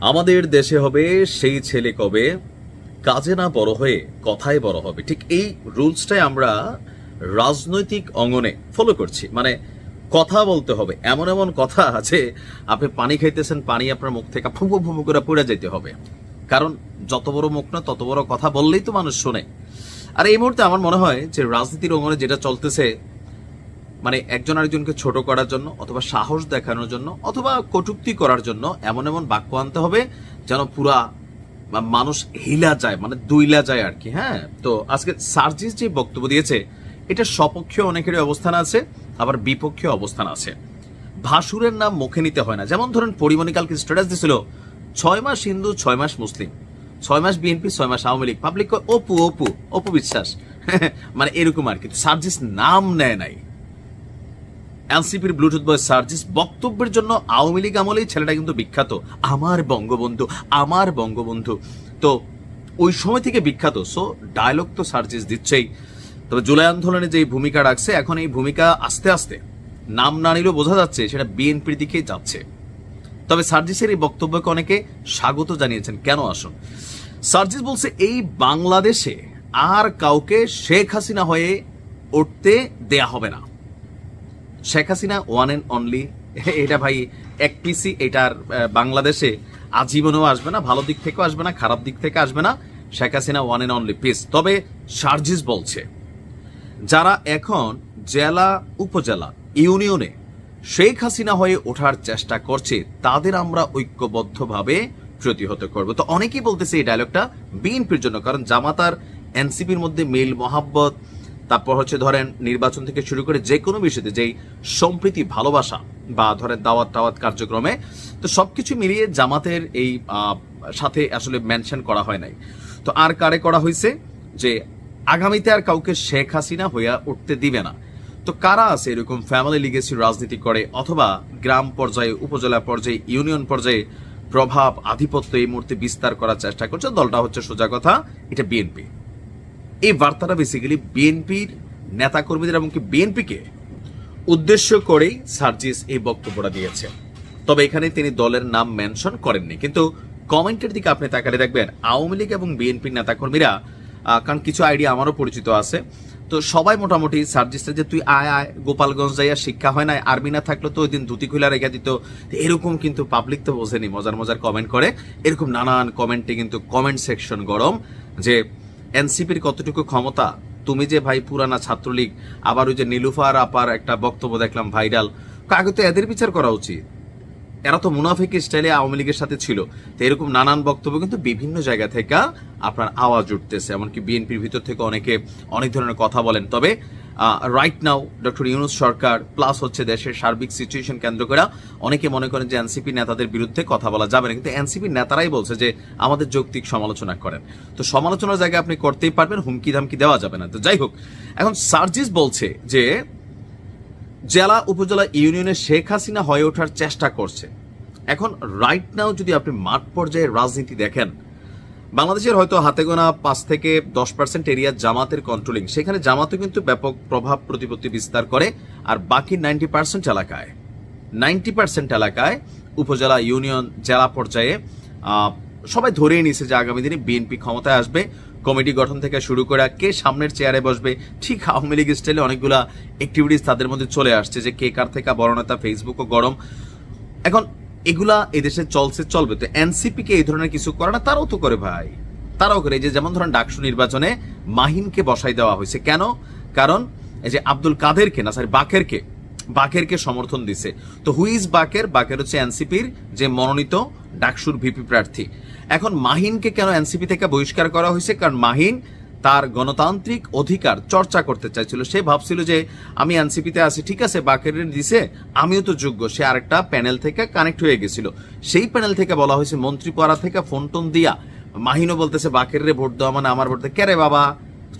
আমাদের দেশে হবে সেই ছেলে কবে কাজে না বড় হয়ে কথায় বড় হবে। ঠিক এই রুলসটাই আমরা রাজনৈতিক অঙ্গনে ফলো করছি। মানে কথা বলতে হবে, এমন এমন কথা আছে, আপনি পানি খাইতেছেন, পানি আপনার মুখ থেকে ফুফু ফুফু করে পড়ে যেতে হবে। কারণ যত বড় মুখ না তত বড় কথা বললেই তো মানুষ শোনে। আর এই মুহূর্তে আমার মনে হয় যে রাজনীতির অঙ্গনে যেটা চলতেছে, মানে একজন আরেকজনকে ছোট করার জন্য অথবা সাহস দেখানোর জন্য অথবা কটূক্তি করার জন্য এমন এমন বাক্য আনতে হবে যেন পুরা মানুষ হিলা যায়, মানে দুইলা যায় আর কি। হ্যাঁ, তো আজকে সার্জিস যে বক্তব্য দিয়েছে এটা সপক্ষে অনেকেরই অবস্থান আছে, আবার বিপক্ষে অবস্থান আছে। ভাসুরের নাম মুখে নিতে হয় না। যেমন ধরেন পরিমণি কালকে স্ট্যাটাস দিছিল 6 মাস হিন্দু 6 মাস মুসলিম, 6 মাস বিএনপি 6 মাস আওয়ামী লীগ, পাবলিক অপু অপু অপু বিশ্বাস মানে এরকম আর কি। সার্জিস নাম নেয় নাই। এনসিপির ব্লুটুথ বয় সার্জিস বক্তব্যের জন্য আওয়ামী লীগ আমলেই ছেলেটা কিন্তু বিখ্যাত, আমার বঙ্গবন্ধু আমার বঙ্গবন্ধু, তো ওই সময় থেকে বিখ্যাত। সো ডায়লগ তো সার্জিস দিচ্ছেই। তবে জুলাই আন্দোলনে যে ভূমিকা রাখছে, এখন এই ভূমিকা আস্তে আস্তে নাম না নিলেও বোঝা যাচ্ছে সেটা বিএনপির দিকে যাচ্ছে। তবে সার্জিসের এই বক্তব্যকে অনেকে স্বাগত জানিয়েছেন। কেন আসুন। সার্জিস বলছে এই বাংলাদেশে আর কাউকে শেখ হাসিনা হয়ে উঠতে দেয়া হবে না। Sheikh Hasina one and only, এটা ভাই এক পিসি, এটার বাংলাদেশে আজীবনেও আসবে না, ভালো দিক থেকেও আসবে না, খারাপ দিক থেকে আসবে না। Sheikh Hasina one and only piece. তবে সার্জিস বলছে যারা এখন জেলা উপজেলা ইউনিয়নে শেখ হাসিনা হয়ে ওঠার চেষ্টা করছে তাদের আমরা ঐক্যবদ্ধভাবে প্রতিহত করব। তো অনেকেই বলতেছে এই ডায়লগটা বিএনপির জন্য, কারণ জামাত আর এনসিপির মধ্যে মিল মহাব্বত, তারপর হচ্ছে ধরেন নির্বাচন থেকে শুরু করে যে কোনো বিষয়তে যেই সম্প্রীতি ভালোবাসা বা ধরেন দাওয়াত টাওয়াত কার্যক্রমে, তো সবকিছু মিলিয়ে জামাতের এই সাথে আসলে মেনশন করা হয় নাই। তো আর কারে করা হয়েছে যে আগামীতে আর কাউকে শেখ হাসিনা হইয়া উঠতে দিবে না। তো কারা আছে এরকম ফ্যামিলি লিগেসি রাজনীতি করে অথবা গ্রাম পর্যায়ে উপজেলা পর্যায়ে ইউনিয়ন পর্যায়ে প্রভাব আধিপত্য এই মুহূর্তে বিস্তার করার চেষ্টা করছে, দলটা হচ্ছে সোজা কথা এটা বিএনপি। এই বার্তাটা বেসিক্যালি বিএনপির নেতাকর্মীদের এমনকি বিএনপিকে উদ্দেশ্য করেই সার্জিস এই বক্তব্যটা দিয়েছে। তবে এখানে তিনি দলের নাম মেনশন করেননি, কিন্তু কমেন্টের দিকে আপনি তাকালে দেখবেন আওয়ামী লীগ এবং বিএনপির নেতাকর্মীরা, কারণ কিছু আইডিয়া আমারও পরিচিত আছে, তো সবাই মোটামুটি সার্জিসের যে তুই আয় আয় গোপালগঞ্জ যাইয়া শিক্ষা হয় না, আর্মি না থাকলে তো ওই দিন ধুতি খুলা রেখে দিত, এরকম কিন্তু পাবলিক তো বোঝেনি, মজার মজার কমেন্ট করে। এরকম নানান কমেন্টে কিন্তু কমেন্ট সেকশন গরম যে এনসিপির কতটুকু ক্ষমতা, তুমি যে ভাই পুরানা ছাত্রলীগ, আবার ওই যে নীলুফার আপার একটা বক্তব্য দেখলাম ভাইরাল, আগে তো এদের বিচার করা উচিত, এরা তো মুনাফিক স্টাইলে আওয়ামী লীগের সাথে ছিল। তো এরকম নানান বক্তব্য কিন্তু বিভিন্ন জায়গা থেকে আপনার আওয়াজ উঠতেছে, এমনকি বিএনপির ভিতর থেকে অনেকে অনেক ধরনের কথা বলেন। তবে রাইট নাও ডক্টর ইউনূস সরকার প্লাস হচ্ছে দেশের সার্বিক সিচুয়েশন কেন্দ্র করে অনেকে মনে করেন যে এনসিপি নেতাদের বিরুদ্ধে কথা বলা যাবে না, কিন্তু এনসিপি নেতারাই বলছে যে আমাদের যৌক্তিক সমালোচনা করেন। তো সমালোচনার জায়গায় আপনি করতেই পারবেন, হুমকি ধামকি দেওয়া যাবে না। তো যাই হোক, এখন সার্জিস বলছে যে জেলা উপজেলা ইউনিয়নে শেখ হাসিনা হয়ে ওঠার চেষ্টা করছে। এখন রাইট নাও যদি আপনি মাঠ পর্যায়ে রাজনীতি দেখেন, বাংলাদেশের হয়তো হাতে গোনা 5 থেকে 10% এরিয়া জামাতের কন্ট্রোলিং, সেখানে জামাতও কিন্তু ব্যাপক প্রভাব প্রতিপত্তি বিস্তার করে। আর বাকি 90% এলাকায় উপজেলা ইউনিয়ন জেলা পর্যায়ে সবাই ধরেই নিছে যে আগামী দিনে বিএনপি ক্ষমতায় আসবে। কমিটি গঠন থেকে শুরু করে কে সামনের চেয়ারে বসবে, ঠিক আওয়ামী লীগ স্টাইলে অনেকগুলা অ্যাক্টিভিটিস তাদের মধ্যে চলে আসছে, যে কে কার থেকে বড় নেতা, ফেসবুকও গরম। এখন এগুলা এদেশে চলবে। তো এনসিপি কে এই ধরনের কিছু করে না, তারাও তো করে ভাই, তারাও করে। যে যেমন ধরেন ডাকসু নির্বাচনে মাহিনকে বসাই দেওয়া হয়েছে কেন? কারণ এই যে আব্দুল কাদেরকে না সরি বাকেরকে সমর্থন দিছে। তো হুইজ বাকের হচ্ছে এনসিপির যে মনোনীত ডাকসুর ভিপি প্রার্থী। এখন মাহিনকে কেন এনসিপি থেকে বহিষ্কার করা হয়েছে? কারণ মাহিন তার গণতান্ত্রিক অধিকার চর্চা করতে চাইছিল। সে ভাবছিল যে আমি এনসিপিতে আছি, ঠিক আছে বাকের দিছে, আমিও তো যোগ্য। সে আরেকটা প্যানেল থেকে কানেক্ট হয়ে গেছিল, সেই প্যানেল থেকে বলা হয়েছে মন্ত্রীপাড়া থেকে ফোন টোন দিয়া মাহিনও বলতেছে বাকের রে ভোট দেওয়া মানে আমার ভোট দেয়, কে রে বাবা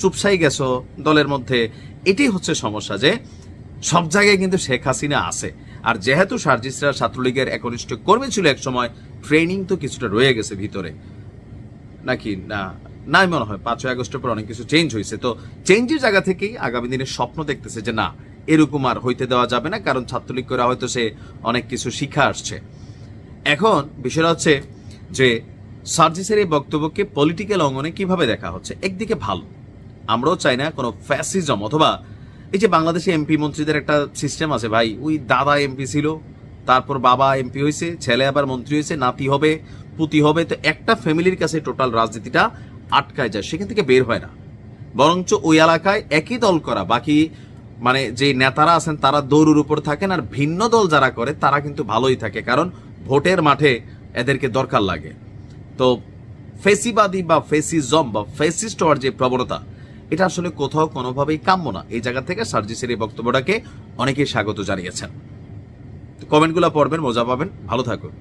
চুপসাই গেছো দলের মধ্যে। এটাই হচ্ছে সমস্যা, যে সব জায়গায় কিন্তু শেখ হাসিনা আছে। আর যেহেতু সার্জিসরা ছাত্রলীগের একনিষ্ঠ কর্মী ছিল এক সময়, ট্রেনিং তো কিছুটা রয়ে গেছে ভিতরে, নাকি না? নাই মনে হয় 5ই আগস্টের পর অনেক কিছু চেঞ্জ হয়েছে। তো চেঞ্জের জায়গা থেকেই আগামী দিনের স্বপ্ন দেখতেছে যে না, এরকম আর হইতে দেওয়া যাবে না, কারণ ছাত্রলীগ করে হয়তো সে অনেক কিছু শিখা আসছে। এখন বিষয়টা হচ্ছে যে সার্জিসের এই বক্তব্যকে পলিটিক্যাল অঙ্গনে কিভাবে দেখা হচ্ছে। একদিকে ভালো, আমরাও চাই না কোনো ফ্যাসিজম, অথবা এই যে বাংলাদেশে এমপি মন্ত্রীদের একটা সিস্টেম আছে ভাই, ওই দাদা এমপি ছিল, তারপর বাবা এমপি হয়েছে, ছেলে আবার মন্ত্রী হয়েছে, নাতি হবে, পুতি হবে, তো একটা ফ্যামিলির কাছে টোটাল রাজনীতিটা আটকায় যায়, সেখান থেকে বের হয় না। বরঞ্চ ওই এলাকায় একই দল করা বাকি মানে যে নেতারা আছেন তারা দৌড়ের উপর থাকেন, আর ভিন্ন দল যারা করে তারা কিন্তু ভালোই থাকে, কারণ ভোটের মাঠে এদেরকে দরকার লাগে। তো ফেসিবাদী বা ফেসিজম বা ফেসিস্ট হওয়ার যে প্রবণতা, এটা আসলে কোথাও কোনোভাবেই কাম্য না। এই জায়গা থেকে সার্জিসের এই বক্তব্যটাকে অনেকেই স্বাগত জানিয়েছেন। কমেন্টগুলো পড়বেন, মজা পাবেন। ভালো থাকুন।